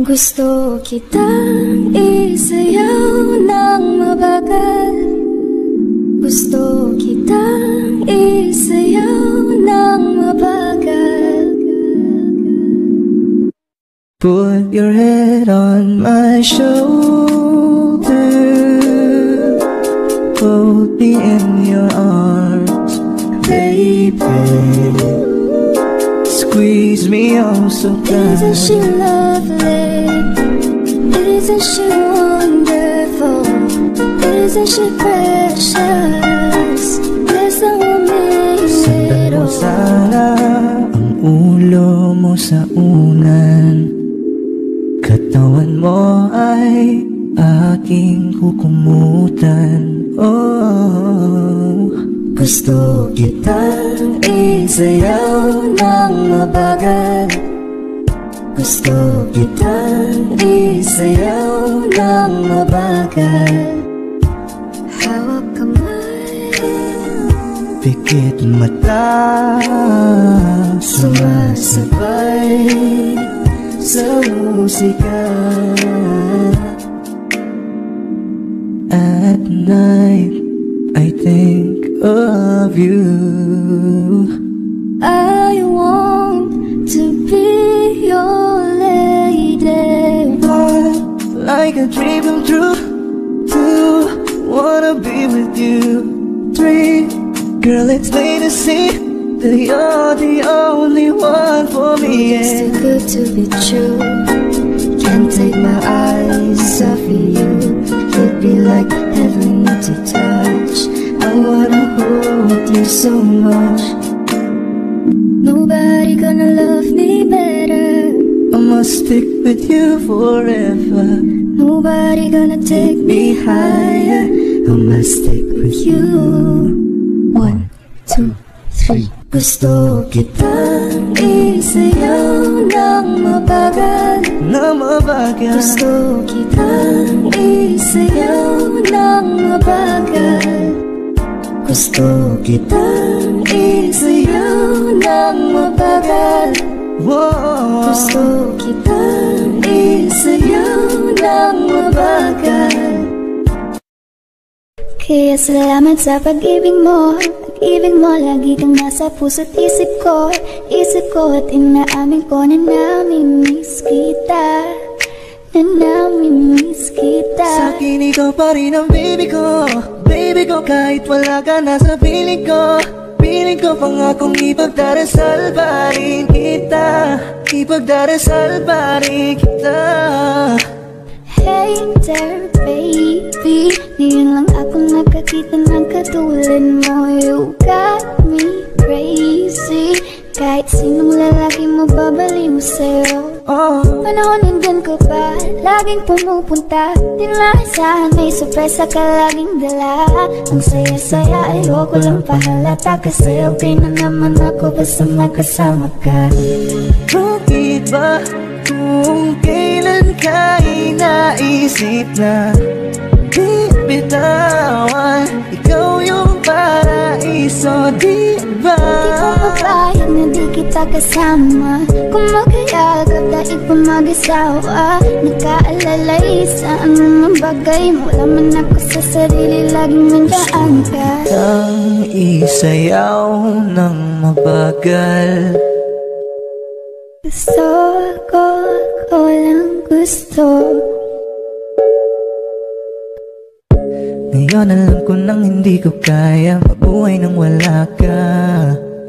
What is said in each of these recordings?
Gusto kitang isayaw ng mabagal. Gusto kitang isayaw ng mabagal. Put your head on my shoulder, hold me in your arms, baby. Squeeze me oh so tight. Isn't she lovely? Isn't she wonderful? Isn't she precious? There's no woman Sandan mo sana ang ulo mo sa unan, katawan mo ay aking kukumutan. Oh, gusto kitang isayaw ng mabagal. Gusto kitang isayaw ng mabagal. Hawak kamay, pikit mata, sumasabay sa musika. At night I think of you. I want to be your lady. One, like a dream come true. Two, wanna be with you. Three, girl, it's plain to see that you're the only one for me. It's too good to be true. Can't take my eyes off of you. You'd be like heaven to touch. I wanna hold you so much. Nobody gonna love me better. I must stick with you forever. Nobody gonna take me higher. I must stick with you. 1, 2, 3. Gusto kitang isayaw ng mabagal. Na mabagal. Gusto kitang isayaw ng mabagal. Gusto kitang isayaw ng mabagal. Whoa. Gusto kitang isayaw ng mabagal. Kaya salamat sa pag-ibig mo. Pag-ibig mo, lagi kang nasa puso't isip ko. Isip ko at inaamin ko na nami-miss kita. Na nami-miss kita. Sa'kin ikaw pa rin ang baby ko. Baby ko kahit wala ka na sa piling ko. Piling ko pangakong ipagdarasal pa rin kita. Ipagdarasal pa rin kita. Hey there baby, ngayon lang ako nakakita ng katulad mo. You got me crazy. Kahit sinong lalaki mo babaliw sa'yo. Panahon nandyan ka pa, laging pumupunta. Di naasahan may sorpresa ka laging dala. Ang saya-saya ayoko lang pahalata. Kasi okay na naman ako basta makasama ka. Bakit ba kung kailan ka inaisip na di bitawan? Ikaw yung paraiso, di ba? Di ko mapayag na di kita kasama. Kung magkayagap dahil pa mag-asawa. Nagkaalalay sa anong bagay. Wala man ako sa sarili, laging nandaan ka. Ang isayaw ng mabagal. Gusto ko lang gusto. Ngayon alam ko nang hindi ko kaya mabuhay nang wala ka.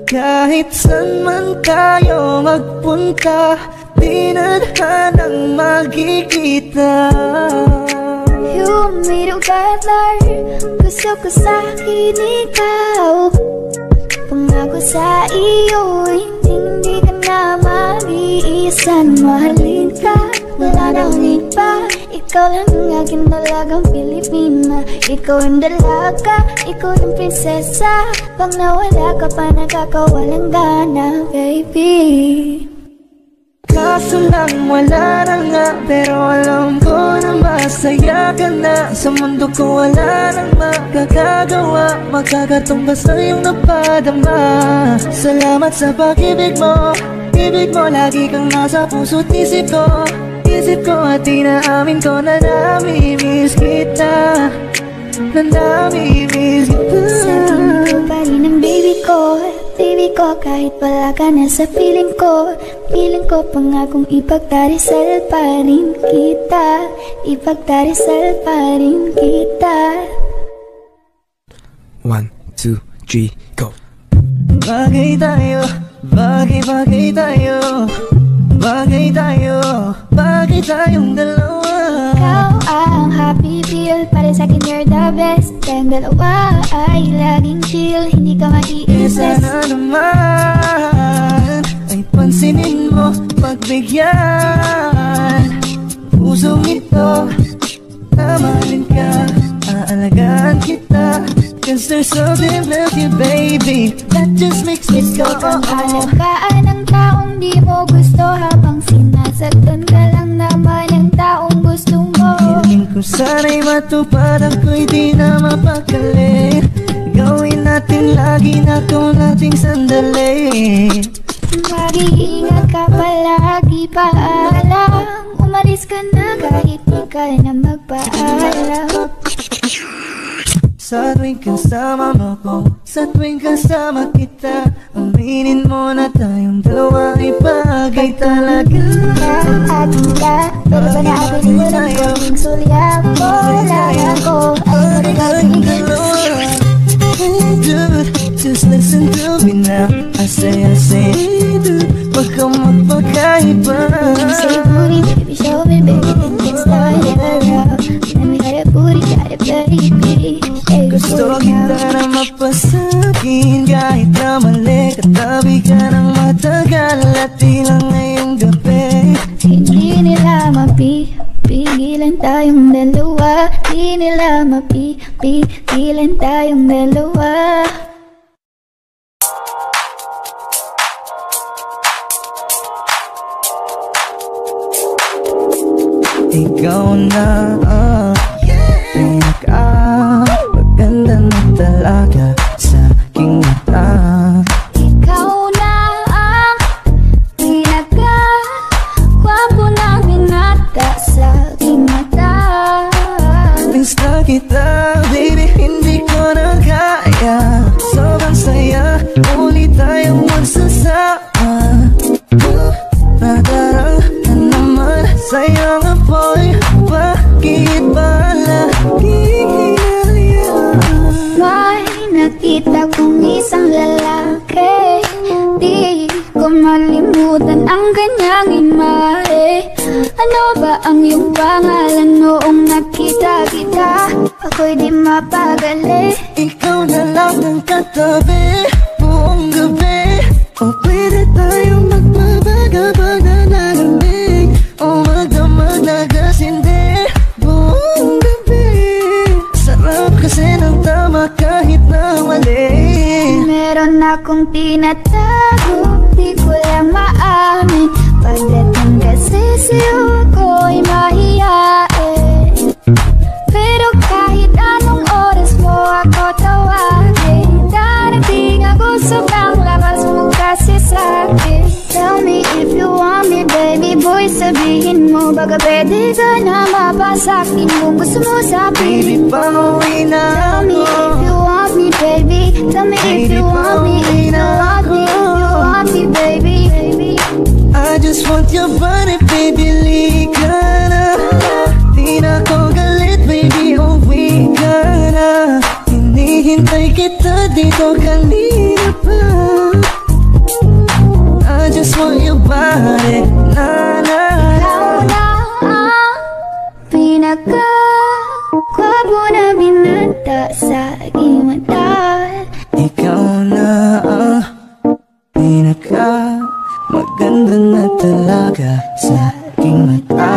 Kahit saan man tayo magpunta, di na hanang magkikita. You made a better. Gusto ko sa'kin ikaw. Pangako sa iyo, hindi ka na mag-iisan. Mahalin ka, wala na akong iba. Ikaw lang ang aking dalagang Pilipina. Ikaw ang dalaga, ikaw ang prinsesa. Pag nawala ka pa, nakakawalang gana, baby. Kaso lang wala na nga, pero alam ko na masaya ka na. Sa mundo ko wala nang makakagawa, magkakatumbas na iyong napadama. Salamat sa pag-ibig mo. Ibig mo lagi kang nasa puso't isip ko. isip ko at inaamin ko na namimiss kita, na namimiss kita. Sa tingin ko pa rin ang baby ko, baby ko, kahit wala ka na sa piling ko. Piling ko pangakong ipagdarasal pa rin kita, ipagdarasal pa rin kita. 1, 2, 3, go. Bagay tayo, bagay tayo, bagay tayo, bagay tayong dalawa. Ikaw ang happy pill, para sa'kin you're the best. Tayong dalawa ay laging chill, hindi ka maiinis. Sana naman ay pansinin mo, pagbigyan. Pusong ito, tamahalin ka, aalagaan kita. 'Cause there's something about you, baby, that just makes me go Ang alagaan ng taong di mo gusto, habang sinasaktan ka lang naman ng taong gusto mo. Hiling ko sana'y matupad, ako'y di na mapakali. Gawin natin lagi na kung nating sandali. Mag-iingat ka palagi, paalam. Umalis ka na kahit di ka na magpaalam. Sa tuwing kasama mo ko, sa tuwing kasama kita, aminin mo na tayong dalawa ay bagay talaga. At kita, pero ba natin mo lang gawing sulya mo? Lang ako ay magiging dalawa. Dude, just listen to me now. I say, dude, wag kang magpakaiba. say booty, baby, show me, baby, then get started around. Let me got a booty, got a baby. Hey, Gusto kita na mapasakin, kahit na mali. Katabi ka ng matagal at ilang ngayong gabi. Hindi nila mapipigilan tayong dalawa. Hindi nila mapipigilan tayong dalawa. Ikaw na maganda na talaga sa aking mata. Ikaw na ang pinaka-gwapo na binata sa aking mata. Miss na kita, baby, hindi ko na kaya. Sobrang saya, uli tayong magsasama. Nadarang na naman sa'yo nga boy, bakit ba laging May nakita kong isang lalaki, di ko malimutan ang kanyang imahe. Ano ba ang iyong pangalan noong nakita kita? Ako'y di mapagali. Ikaw na lang ang katabi buong gabi. O pwede tayong magpabaga-baga na lamig, o magdamag na gasindi buong gabi. Sarap kasi ng tama kahit na mali. Meron akong tinatago, di ko lang maamin. Pagdating kasi sa'yo ko'y mahihain. Pero kahit anong oras mo ako tawagin, darating ako sobrang lakas mo kasi sa'kin. Tell me if you want me, baby boy, sabihin mo. Baka pwede ka na mapasakin kung gusto mo sa Baby, piling ko. pauwi na Tell me if you want me, baby. Tell me if you want me, if you want me, if you want me, baby. I just want your body, baby, lika na. Di na ko galit, baby, uwi ka na. Hinihintay kita dito kanina pa. I just want your body, na na. Ikaw na ang pinaka-gwapo na binata sa aking mata. Ikaw na ang pinaka maganda na talaga sa aking mata.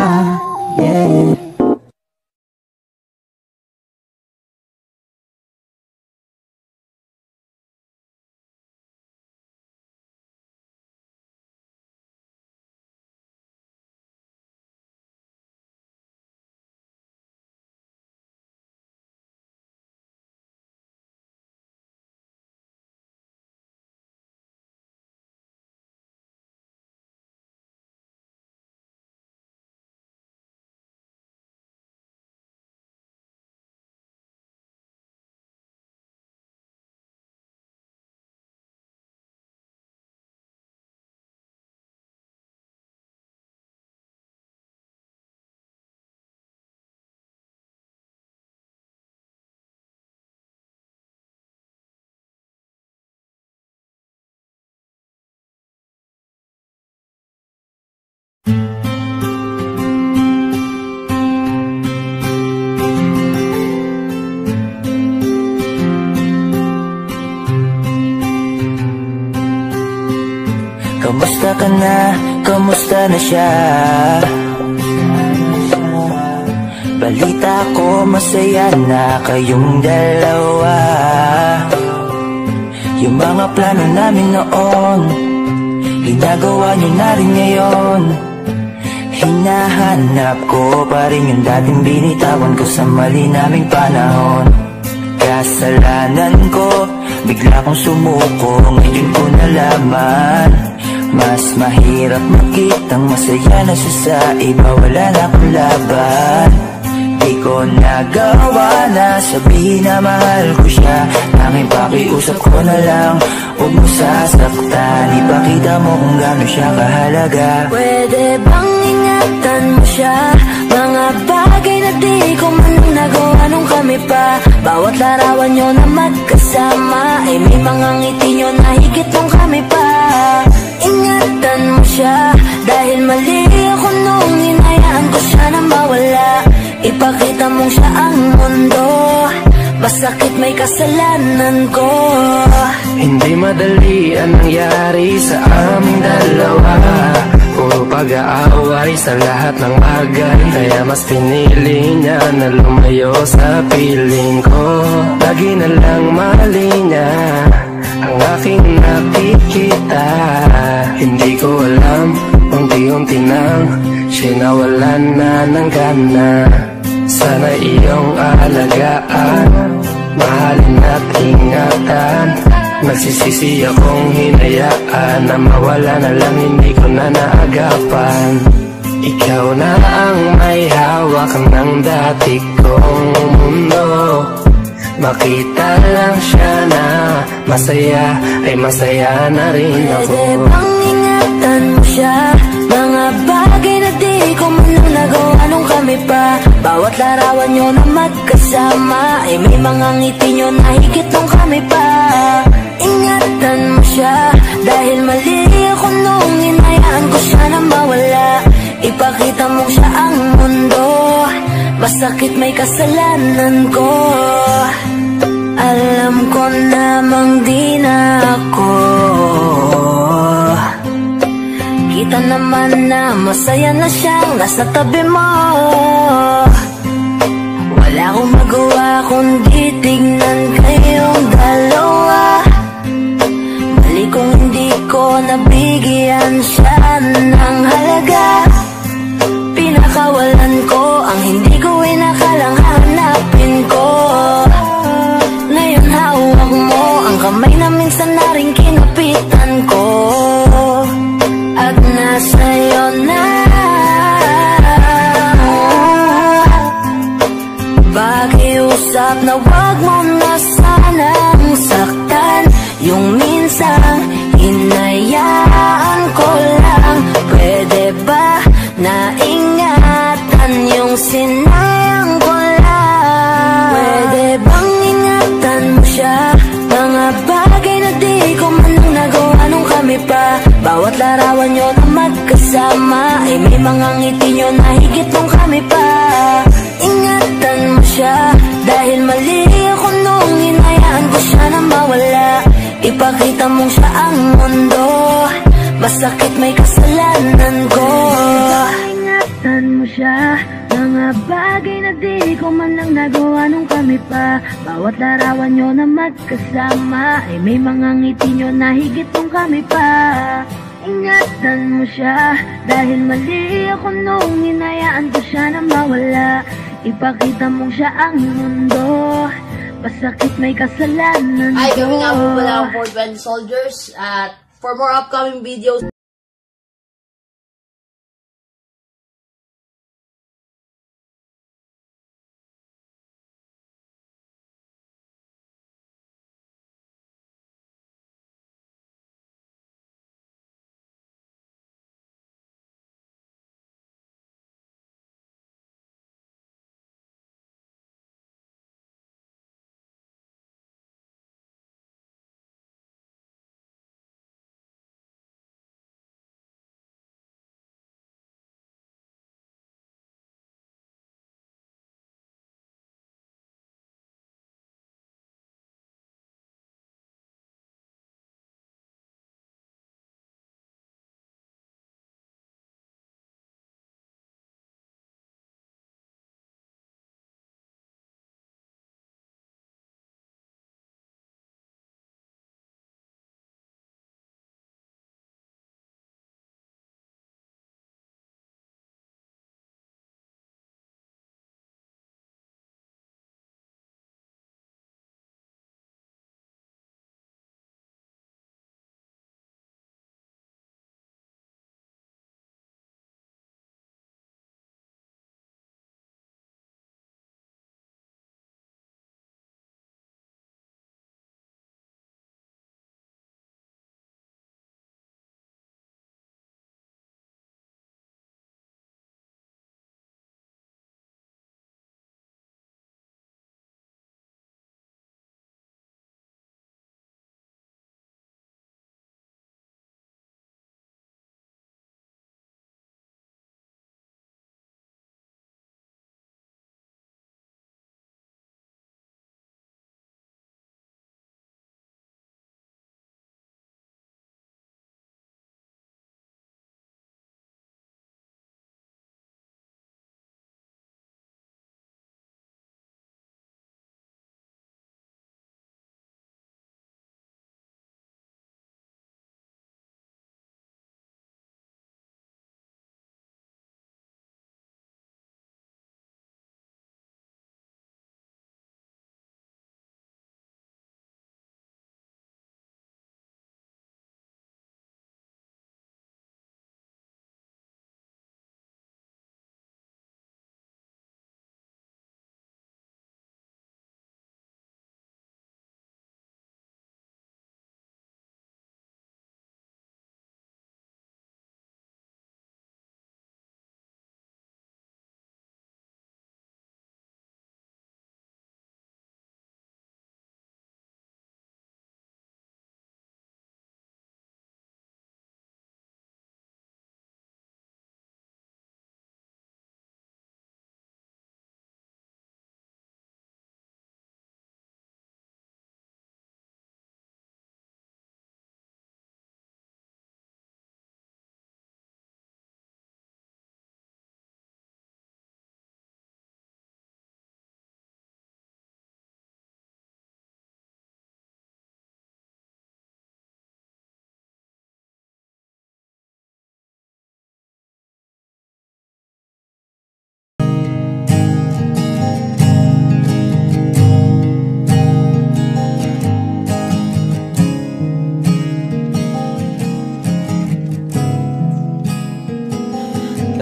Yeah. Kamusta ka na? Kamusta na siya? Balita ko masaya na kayong dalawa. Yung mga plano namin noon, ginagawa nyo na rin ngayon. Hinahanap ko pa rin yung dating binitawan ko sa mali naming panahon. Kasalanan ko, bigla kong sumuko, ngayon ko nalaman. Mas mahirap makitang masaya na siya sa iba, wala na akong laban. Di ko nagawa na sabihin na mahal ko siya. Tanging pakiusap ko na lang, huwag mo sasaktan. Ipakita mo kung gaano siya kahalaga. Pwede bang ingatan mo siya? Mga bagay na di ko man nagawa nung kami pa. Bawat larawan nyo na magkasama, ay may mga ngiti nyo na higit nung kami pa. Ingatan mo siya, dahil mali ako nung hinayaan ko siya na mawala. Ipakita mong siya ang mundo, masakit may kasalanan ko. Hindi madali ang nangyari sa aming dalawa. Puro pag-aaway sa lahat ng bagay, kaya mas pinili niya na lumayo sa piling ko. Lagi na lang mali niya ang aking nakikita. Hindi ko alam, unti-unti nang sinawalan na ng gana. Sana iyong alagaan, mahalin at ingatan. Nagsisisi akong hinayaan na mawala na lang, hindi ko na naagapan. Ikaw na ang may hawak ng dati kong mundo. Makita lang siya na masaya, ay masaya na rin ako. Pwede bang ingatan mo siya? Mga bagay na di ko man nagawa nung kami pa. Bawat larawan nyo na magkasama, ay may mga ngiti nyo na higit nung kami pa. Ingatan mo siya, dahil mali ako nung hinayaan ko siya na mawala. Ipakita mo siya ang mundo, masakit may kasalanan ko. Alam ko namang di na ako. Kita naman na masaya na siyang nasa tabi mo. Wala akong magawa kundi tignan kayong dalawa. Mali kung hindi ko nabigyan siya ng halaga. Pinakawalan ko ang hindi ko inakalang hanapin ko. Ngayon hawak mo ang kamay na minsan na rin kinapitan ko. At nasa'yo na. Pakiusap na wag mo na sanang saktan. Yung minsan hinayaan ko lang. Pwede ba na ingatan yung sinayang ko lang? Pwede bang ingatan mo siya? Mga bagay na di ko man nagawa nung kami pa. Bawat larawan nyo na magkasama, ay may mga ngiti nyo na higit nung kami pa. Ingatan mo siya, dahil mali ako nung hinayaan ko siya na mawala. Ipakita mong siya ang mundo, masakit may kasalanan ko. Ingatan mo siya, mga bagay na di ko man lang nagawa nung kami pa. Bawat larawan nyo na magkasama, ay may mga ngiti nyo na higit nung kami pa. Ingatan mo siya, dahil mali ako nung hinayaan ko siya na mawala. Ipakita mong siya ang mundo, masakit may kasalanan ko. Hi, kami nga po pala ang Fort Bend Soldiers. At for more upcoming videos,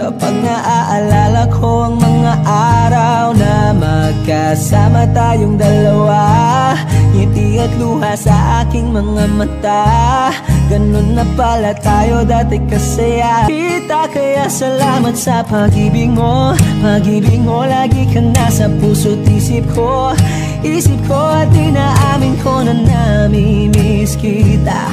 Kapag naaalala ko ang mga araw na magkasama tayong dalawa, ngiti at luha sa aking mga mata. Ganun na pala tayo dati kasaya kita. Kaya salamat sa pag-ibig mo. Pag-ibig mo, lagi ka nasa puso't isip ko. Isip ko at inaamin ko na namimiss kita.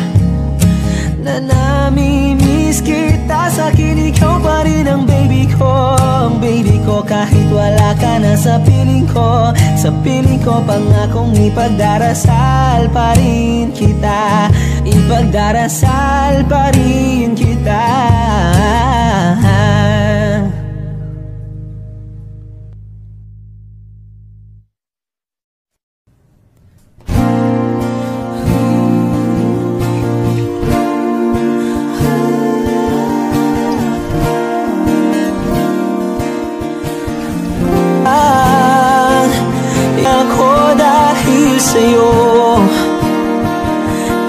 Na namimiss kita. Sa'kin ikaw pa rin ang baby ko. Ang baby ko kahit wala ka na sa piling ko. Sa piling ko pangakong ipagdarasal pa rin kita. Ipagdarasal pa rin kita.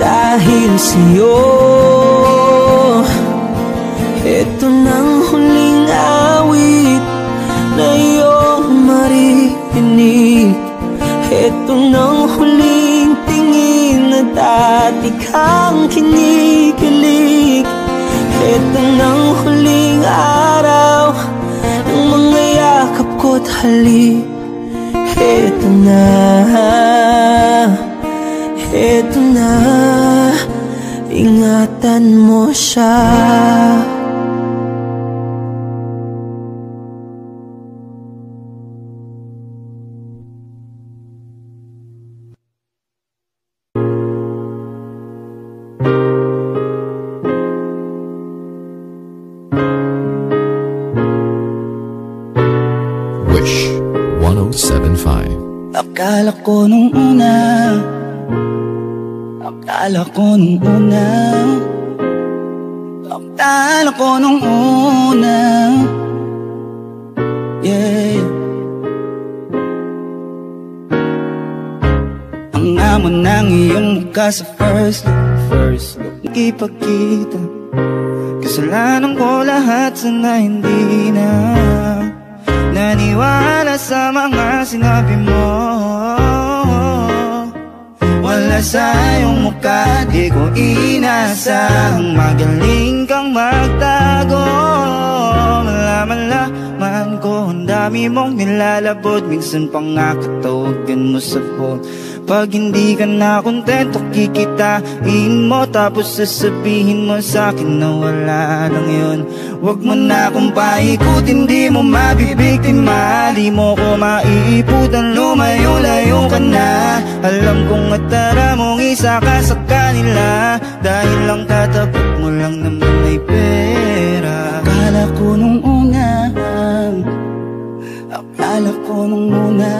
Dahil sa'yo, ito nang huling awit na iyong maririnig. Ito nang huling tingin na dati kang kinikilig. Ito nang huling araw ng mga yakap ko't halik. Ito na, ito na, ingatan mo siya. Wish 107.5. Akala ko nung una, akala ko nung una, akala ko nung una, yeah. Ang amon ng iyong mukha sa first look, nakipagkita. Kasalanan ko lahat, sana hindi na naniwala sa mga sinabi mo. Wala sa iyong mukha, di ko inasang magaling kang magtago. Malaman ko, ang dami mong nilalabot. Minsan pa nga katawagan mo sa phone. Pag hindi ka na kontento, kikitain mo. Tapos sasabihin mo sa'kin na wala lang yun. Huwag mo na akong paikutin, di mo mabibiktima. Di mo ko maiiputan, lumayo-layo ka na. Alam kong atara mong isa ka sa kanila. Dahil lang katapat mo lang naman may pera. Akala ko nung una, akala ko nung una,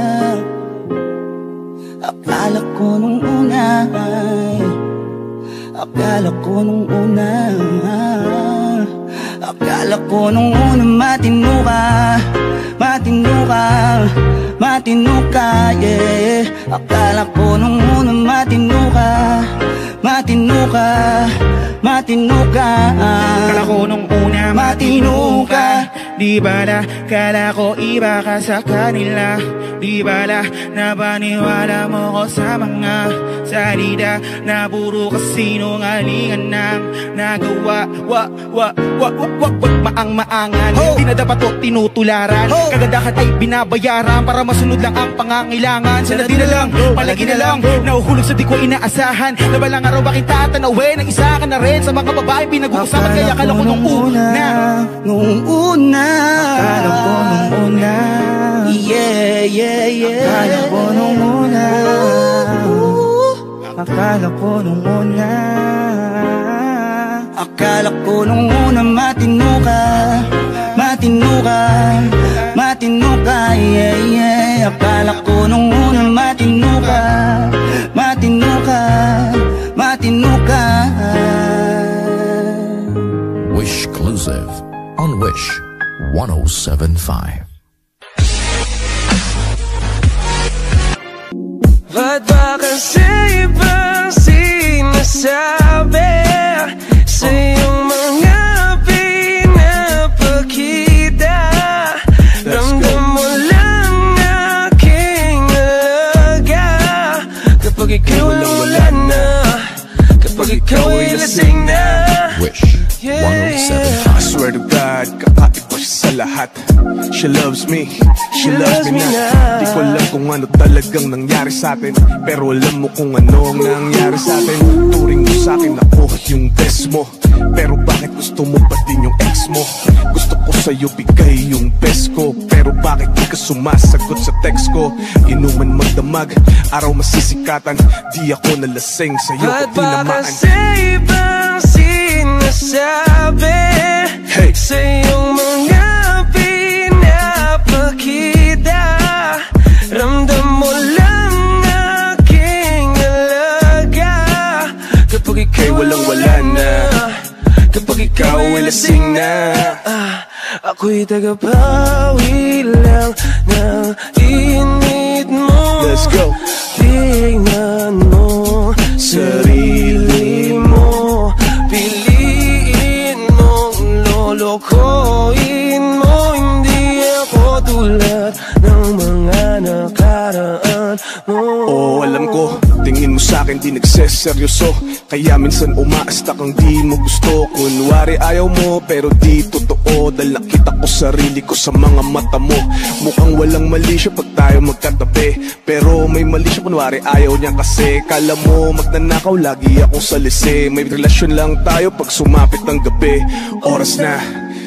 akala ko nung una, akala ko nung una, akala ko nung una matino ka, matino ka, matino ka, yeah. Akala ko nung una matino ka, matino ka, matino ka. Akala ko nung una matino ka. Di bala, kala ko iba ka sa kanila. Di bala, napaniwala mo ko sa mga salida na puro kasinungalingan ng nagawa. Wag maang-maangan, di na dapat to tinutularan. Kagandahan ay binabayaran para masunod lang ang pangangailangan. Sana di na lang, palagi na lang, nauhulog sa di ko inaasahan. Na balang araw aking tatanawin, ang isa ka na rin sa mga babae pinag-uusapan. Kaya akala ko nung una, nung una, akala ko nung una, yeah, yeah, yeah. Akala ko nung una, akala ko nung una, akala ko nung una matino ka, matino ka, matino ka, yeah, yeah. Akala ko nung una matino ka, matino ka, matino ka. Wish Exclusive on Wish 107.5. Ba't ba kasi ibang sinasabi sa iyong mga pinapakita? 107.5. I swear to God, kakaiba siya sa lahat. She loves me, she loves me na. Di ko alam kung ano talagang nangyari sa atin, pero alam mo kung ano ang nangyari sa atin. Turing mo sa akin ako yung best mo, pero bakit gusto mo pa din yung ex mo? Gusto ko sa'yo bigay yung best ko, pero bakit di ka sumasagot sa text ko? Inuman magdamag, araw masisikatan, di ako nalasing sa'yo ko tinamaan. Ba't ba kasi ibang sinasabi sa iyong mga pinapakita? Ramdam mo lang aking alaga kapag ikaw walang-wala na, kapag ikaw ay lasing na. Ako'y tagapawi lang ng init mo. Let's go. Tingnan mo sarili mo, piliin mong lolokohin mo. Hindi ako tulad ng mga nakaraan mo. Oh, alam ko, tingin mo sa'kin di nagseseryoso, kaya minsan umaasta kang di mo gusto. Kunwari ayaw mo pero di totoo, dahil nakita ko sarili ko sa mga mata mo. Mukhang walang mali siya pag tayo magkatabi, pero may mali siya kunwari ayaw niya kasi. Kala mo magnanakaw lagi akong salisi, may relasyon lang tayo pag sumapit ng gabi. Oras na,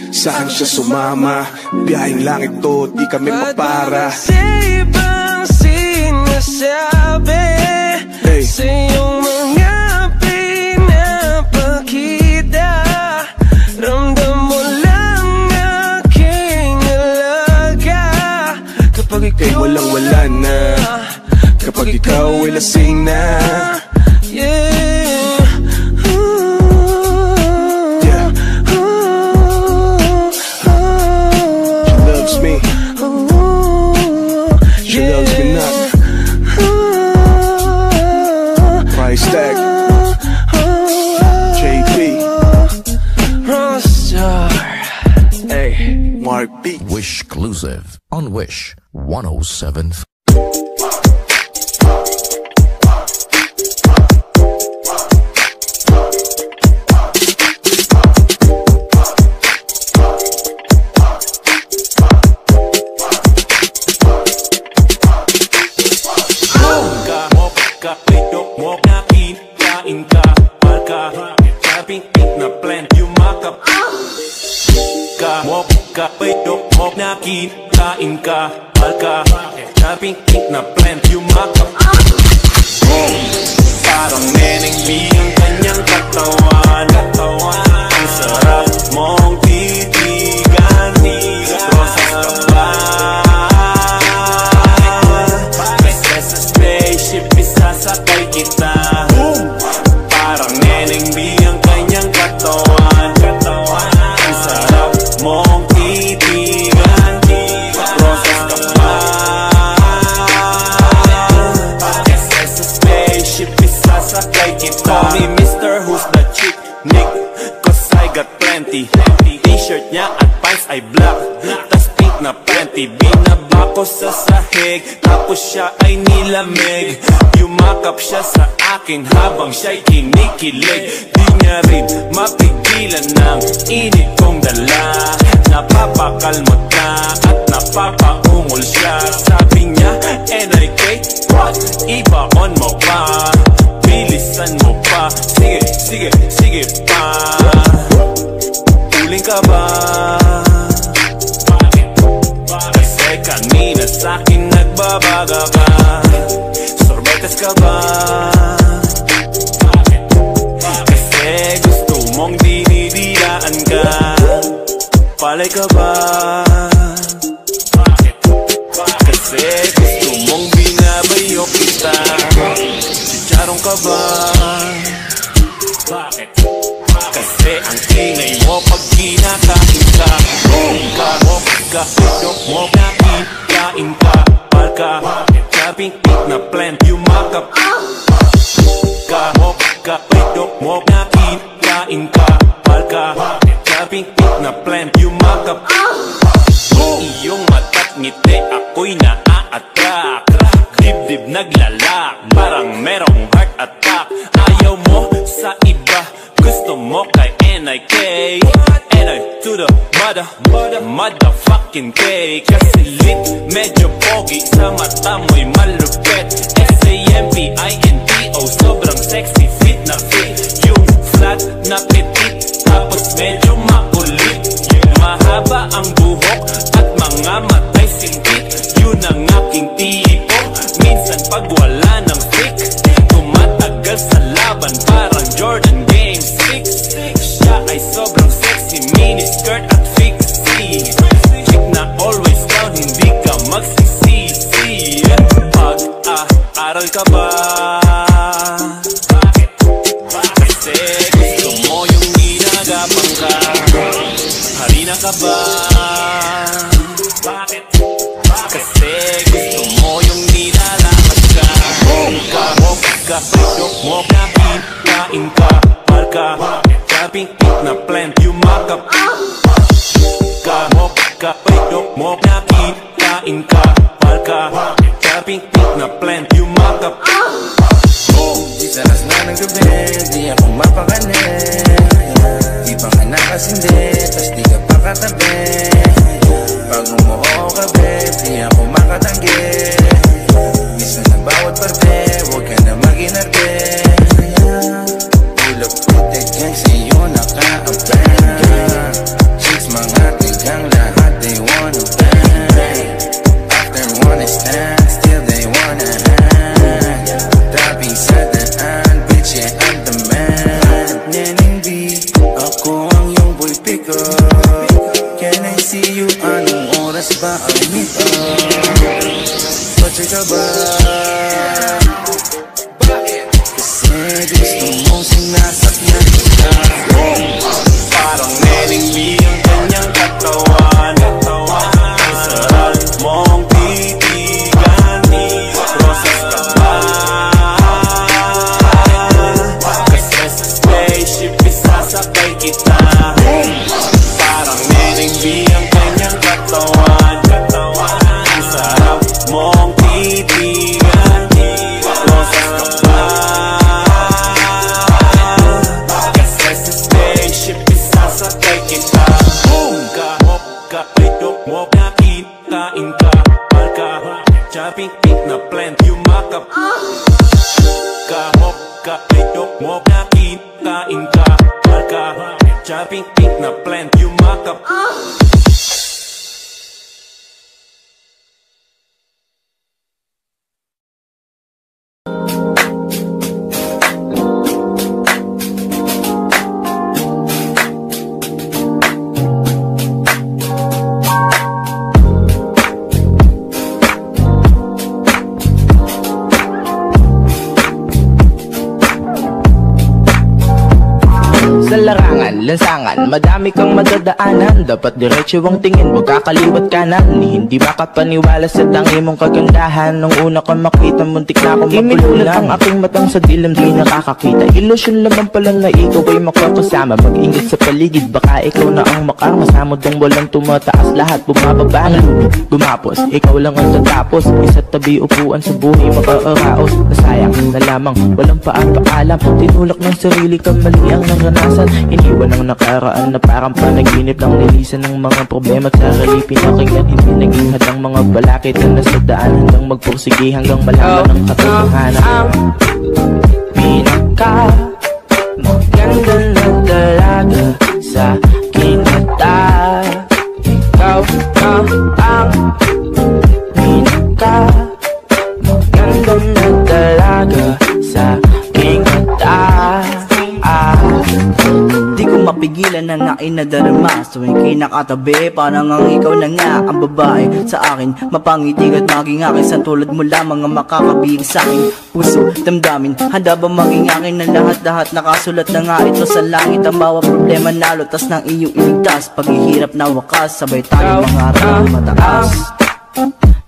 saan siya sumama, biyaheng langit to, di kami papara. Ba't ba kasi ibang sinasabi sa iyong mga pinapakita? Ramdam mo lang aking alaga kapag ikaw walang-wala na, kapag ikaw ay lasing na. Yeah. Yeah. She loves me, she loves me not. Price tag JP Rockstar. Hey, Mark B. Wish Exclusive on Wish 107.5. Kain ka, palka, kaping-pink na plant, yumakap. Parang neneng B ang kanyang katawan. Ang sarap mong titigan, rosas ka ba? Kasi sa spaceship isasakay kita. Parang neneng B ang kanyang katawan. Ang sarap mong titigan, rosas ka ba? Kasi sa spaceship isasakay kita. Call me Mr. Who's the chick, Nick, cause I got plenty. T-shirt niya at pants ay black, tas pink na panty. Binaba ko sa sahig, tapos siya ay nilamig. Yumakap siya sa akin habang siya'y kinikilig. Di niya rin mapigilan ng init kong dala. Napapakalmot na at napapaungol siya. Sabi niya, NIK, what? Ibaon mo pa, bilisan mo pa. Sige, sige, sige pa. Uling ka ba? Kasi kanina sa'kin nagbabaga ka. Sorbetes ka ba? Kasi gusto mong dinidiyaan ka. Palay ka ba? Kasi gusto mong binabayo kita. Chicharong ka ba? Kasi ang ingay mo pag kinakain ka. Idok mo kain ka. Palka, kaping-pink na plant, yumakap. Idok mo kain ka. Palka, kaping-pink na plant, yumakap. Iyong mata't ngiti ako'y naa-attract. Dibdib naglalak, parang merong heart attack. Ayaw mo sa iba, gusto mo kay N-I-K N-I to the motherfucking K. Kasi lit, medyo pogi, sa mata mo'y malupet. S-A-M-P-I-N-T-O, sobrang sexy, fit na fit. Yung flat na petit, tapos medyo makulit. Mahaba ang buhok at mga matay singkit. Yun ang aking tipo, minsan pag wala ng pick, tumatagal sa laban parang Jordan Game 6. Siya ay sobrang sexy, miniskirt at fixie. Chick na always down, hindi ka magsisisi. Pag-aaral ka ba? Kasi gusto mo yung ginagapang ka. Harina ka ba? Kasi gusto mo yung nilalakad ka. Moka, mo na kain ka. Marka, kaping na plant, yumakap ka. Moka, mo na kain ka. Marka, kaping na plant, yumakap. Di saras na ng gabi, di ako mapakanin. Di pa ka nakasindi, tas di ka pa katabi. Pag umuho ka babe, di ako makatanggi. Minsan na bawat barbe, huwag ka na mag-inarte. Pull up with the gang, sa'yo naka-abang. Chicks mga tigang lahat, they wanna bang. After one night stand, still they wanna hang. Dropping sa daan, bitch, yeah, I'm the man. Nening B, ako ang yung boy pick up. Can I see you? Anong oras ba ang meet up? Kotse ka ba? Kasi gusto mong sinasakyan ka. Parang Nening B ang kanyang katawan. Ang sarap mong titigan. Rosas ka ba? Kasi sa spaceship isasakay kita. Parang Nening B ang kanyang katawan. Ang sarap mong titigan. Rosas ka ba? Kasi sa spaceship isasakay kita. Mo na kain ka. Marka, chopping pink na plant, yumakap ka. Mo na kain ka. Marka, chopping pink na plant, yumakap. Sa larangan, lansangan, madami kang madadaanan. Dapat diretso ang tingin, huwag kakaliwat kanan. Hindi makapaniwala sa tangi mong kagandahan. Nung una kang makita, muntik na akong mapulunan. Ang aking matang sa dilim, di nakakakita. Ilusyon lamang pala na ikaw ay makakasama. Mag-ingat sa paligid, baka ikaw na ang makakasama. Dong walang tumataas, lahat bumababa. Nalulog, gumapos, ikaw lang ang tatapos. Isa't tabi upuan sa buhay, makaaraos. Nasayang na lamang, walang paalam. Tinulak ng sarili ka, mali ang naranasan. Iniwan ang nakaraan na parang panaginip. Ang nilisan ng mga problema at sarili pinakinggan. Hindi naging hadang mga balakid na nasa daan. Hanggang magpursige, hanggang malaman ang katotohanan. Ang pinaka maganda na talaga sa aking mata. Ikaw na ang pinaka maganda na talaga sa aking mata. Di ko mapigilan na nainadarama. So yung kinakatabi, parang ang ikaw na nga ang babae sa akin. Mapangitig at maging akin, sa tulad mo lamang ang makakabihig sa akin. Puso, damdamin, handa ba maging akin na lahat-lahat? Nakasulat na nga ito sa langit. Ang bawat problema nalutas ng iyong iligtas. Paghihirap na wakas, sabay tayo mangarap mataas.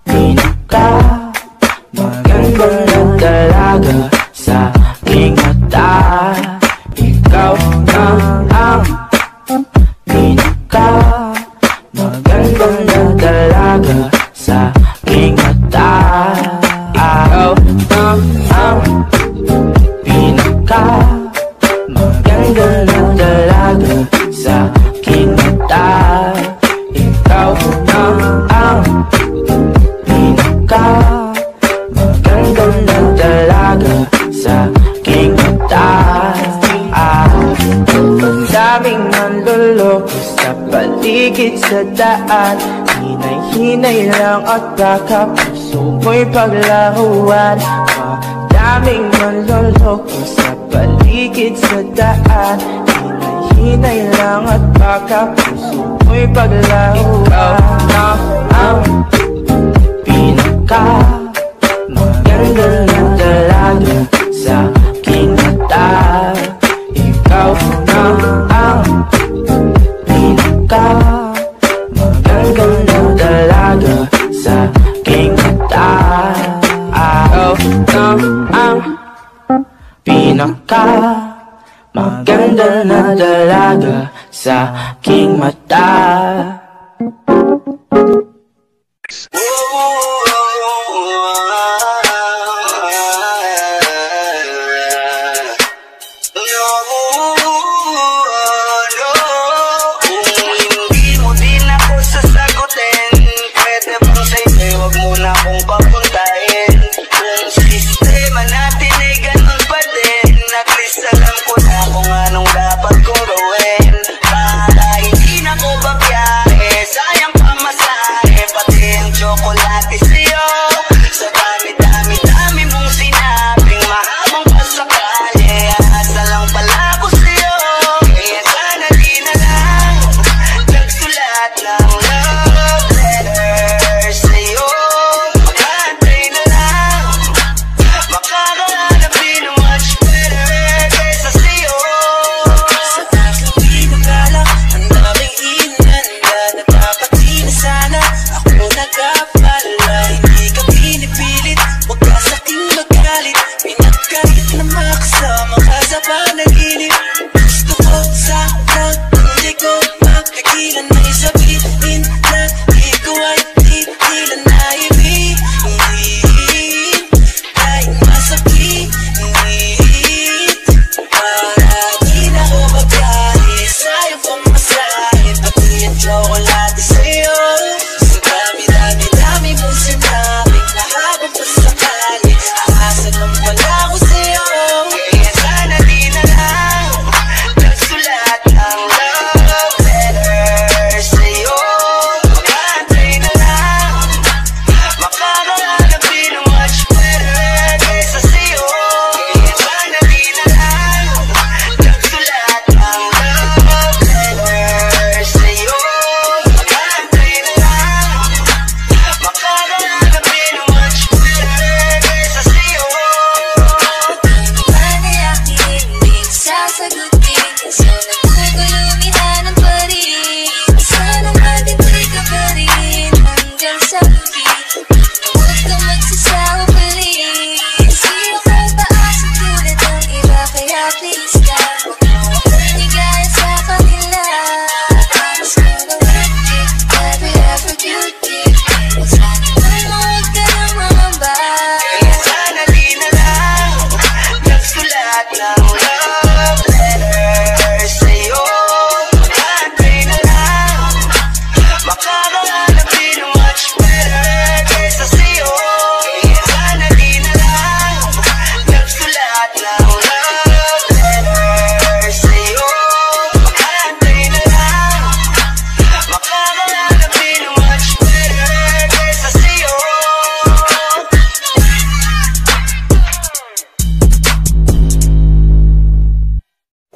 Pinaka maganda na talaga sa aking mata. Ikaw na ang pinaka maganda na talaga sa aking mata. Ikaw na ang pinaka maganda na talaga mata. Ikaw na ang pinaka maganda na dalaga sa aking mata. Ang daming manloloko sa paligid sa daan. Hinay-hinay lang at baka puso mo'y paglaruan. Daming manloloko sa paligid sa daan. Hinay-hinay lang at baka puso mo'y paglaruan. Ikaw na ang pinaka maganda na dalaga sa aking mata. Ikaw na ang pinaka maganda na dalaga sa aking mata. Ikaw na ang pinaka maganda na dalaga sa aking mata.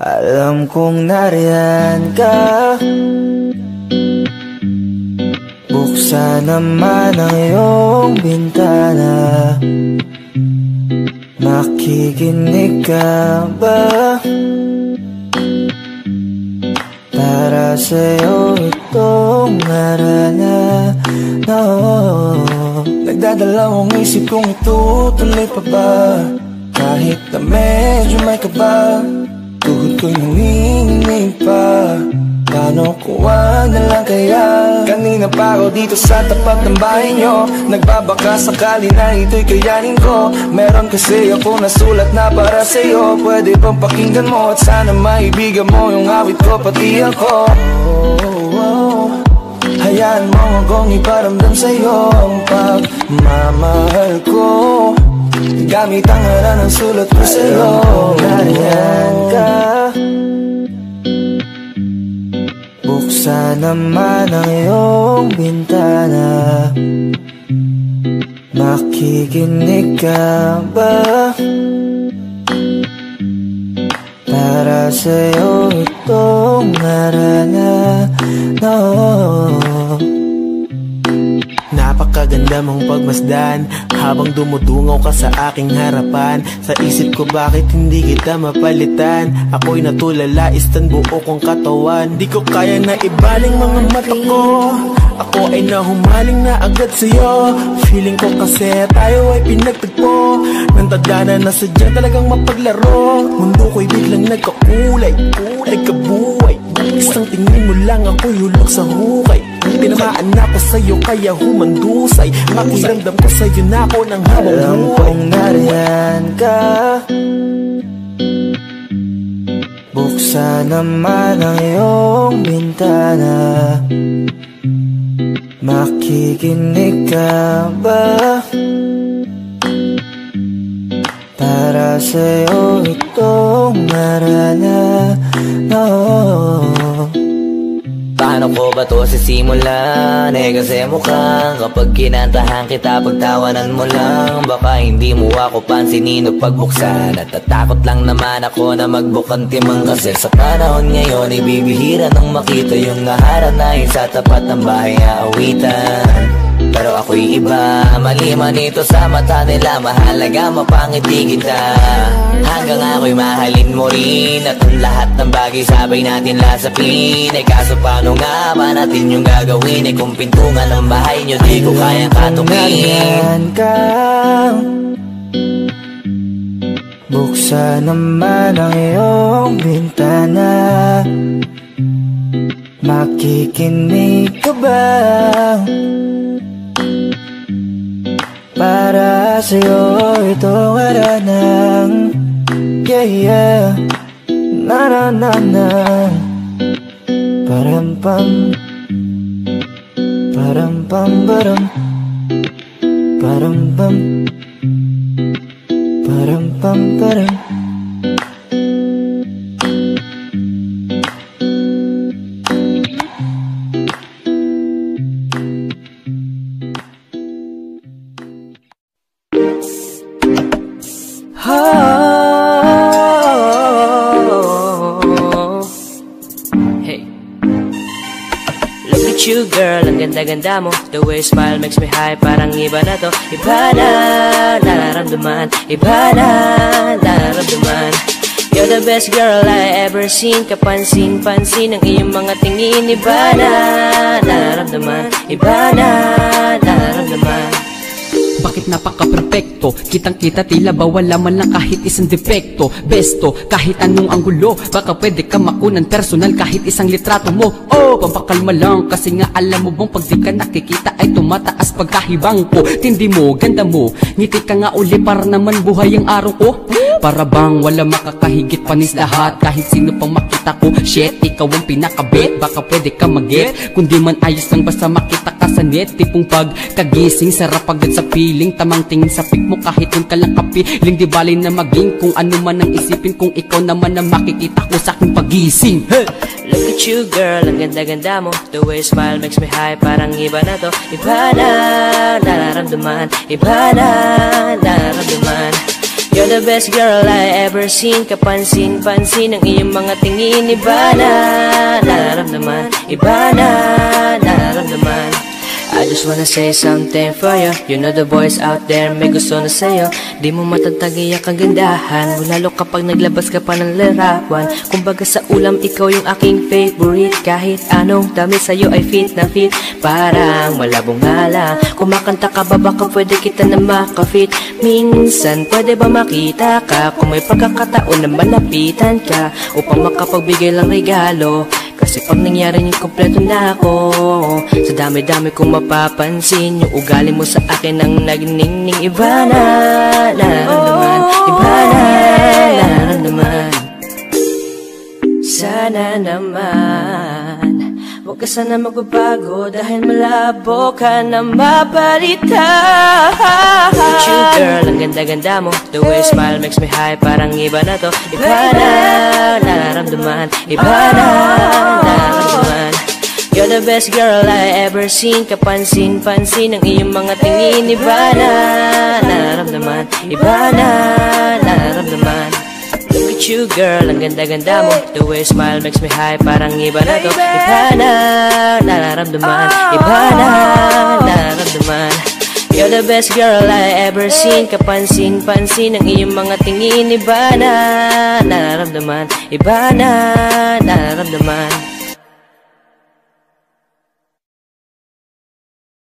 Alam kong nariyan ka. Buksan naman ang iyong bintana. Makikinig ka ba? Para sa'yo itong arana. No. Nagdadalawang isip kong itutuloy pa ba? Kahit na medyo may kaba, tuhod ko'y nanginginig pa. Paano kung wag na lang kaya? Kanina pa ako dito sa tapat ng bahay nyo, nagbabaka sakali na ito'y kayanin ko. Meron kasi ako nasulat na para sa'yo. Pwede bang pakinggan mo at sana maibigan mo yung awit ko pati ako. kong iparamdam sa'yo ang pagmamahal ko. Gamit ang ngalan ng sulat ko sa'yo. Nariyan ka. Buksan naman ang iyong bintana. Makikinig ka ba? Para sa'yo itong arana, no. Napakaganda mong pagmasdan habang dumudungaw ka sa aking harapan. Sa isip ko bakit hindi kita mapalitan. Ako'y natulala, istan buo kong katawan. Di ko kaya na ibaling mga mata ko. Ako ay nahumaling na agad sa'yo. Feeling ko kasi tayo ay pinagtagpo. Nang tadhana na sadya talagang mapaglaro. Mundo ko'y biglang nagkakulay, nagkabuhay. Isang tingin mo lang ako'y hulog sa hukay. Tinamaan ako sa'yo kaya humandusay. Pakiramdam ko sa'yo na ako ng habang buhay. Alam kong nariyan ka. Buksan naman ang iyong bintana. Makikinig ka ba? Para sa'yo itong marana, no. Paano ko ba to sisimulan? Kasi mukhang kapag kinantahan kita, pagtawanan mo lang. Baka hindi mo ako pansinin o pagbuksan. At tatakot lang naman ako na magbukang timang. Kasi sa panahon ngayon, ibibihira nang makita yung naharanahin sa tapat ng bahay aawitan. Pero ako'y iba, mali man ito sa mata nila. Mahalaga mapangiti kita, hanggang ako'y mahalin mo rin. At ang lahat ng bagay sabay natin lasapin. Ay kaso paano nga ba natin yung gagawin? Ay kung pintungan ng bahay nyo di ko kayang katungin. Ka. Buksan naman ang iyong bintana. Makikinig ka ba? Para sa'yo itong aranang, yeah, yeah. Na na na na. Param pam, param pam param, param pam, param pam param. You girl, ang ganda-ganda mo. The way you smile makes me high. Parang iba na to. Iba na nararamdaman. Iba na nararamdaman. You're the best girl I ever seen. Kapansin-pansin ang iyong mga tingin. Iba na nararamdaman. Iba na nararamdaman. Bakit napaka-perfecto? Kitang-kita tila ba wala man lang kahit isang defekto. Besto, kahit anong anggulo. Baka pwede ka makunan personal kahit isang litrato mo. Oh, pampakalma lang kasi nga alam mo bang pag di ka nakikita ay tumataas pagkahibang ko. Tindi mo, ganda mo, ngiti ka nga uli para naman buhay ang araw ko. Para bang wala makakahigit panis lahat. Kahit sino pang makita ko, shit, ikaw ang pinakabit. Baka pwede ka mag-get, kundi man ayos lang basta makita ka sa net. Tipong pagkagising, sarap agad sa piling. Tamang tingin sa pic mo kahit yung kalakapiling. Di bali na maging kung ano man ang isipin. Kung ikaw naman ang makikita ko sa aking pagising. Hey! Look at you girl, ang ganda-ganda mo. The way you smile makes me high. Parang iba na to. Iba na nararamdaman. Iba na nararamdaman. You're the best girl I ever seen. Kapansin-pansin ang iyong mga tingin. Iba na nararamdaman. Iba na nararamdaman. I just wanna say something for you. You know the boys out there may gusto na sa'yo. Di mo matatagi ang kagandahan mo, lalo kapag naglabas ka pa ng larawan. Kumbaga sa ulam, ikaw yung aking favorite. Kahit anong dami sa'yo ay fit na fit. Parang malabong nga lang. Kumakanta ka ba baka pwede kita na makafit. Minsan pwede ba makita ka kung may pagkakataon na malapitan ka upang makapagbigay lang regalo. Kasi pag nangyari yung kompleto na ako, sa dami-dami kong mapapansin yung ugali mo sa akin ang nagniningning. Iba na nararamdaman. Iba na nararamdaman. Sana naman Huwag ka sana magbabago dahil malabo ka na mapalitan. Look at you girl, ang ganda-ganda mo. The way you smile makes me high, parang iba na to. Iba na nararamdaman, iba na nararamdaman. You're the best girl I ever seen. Kapansin-pansin ang iyong mga tingin. Iba na nararamdaman, iba na nararamdaman. Look at you girl, ang ganda-ganda mo. The way you smile makes me high, parang iba na to. Iba na nararamdaman, iba na nararamdaman. You're the best girl I ever seen. Kapansin-pansin ang iyong mga tingin. Iba na nararamdaman, iba na nararamdaman.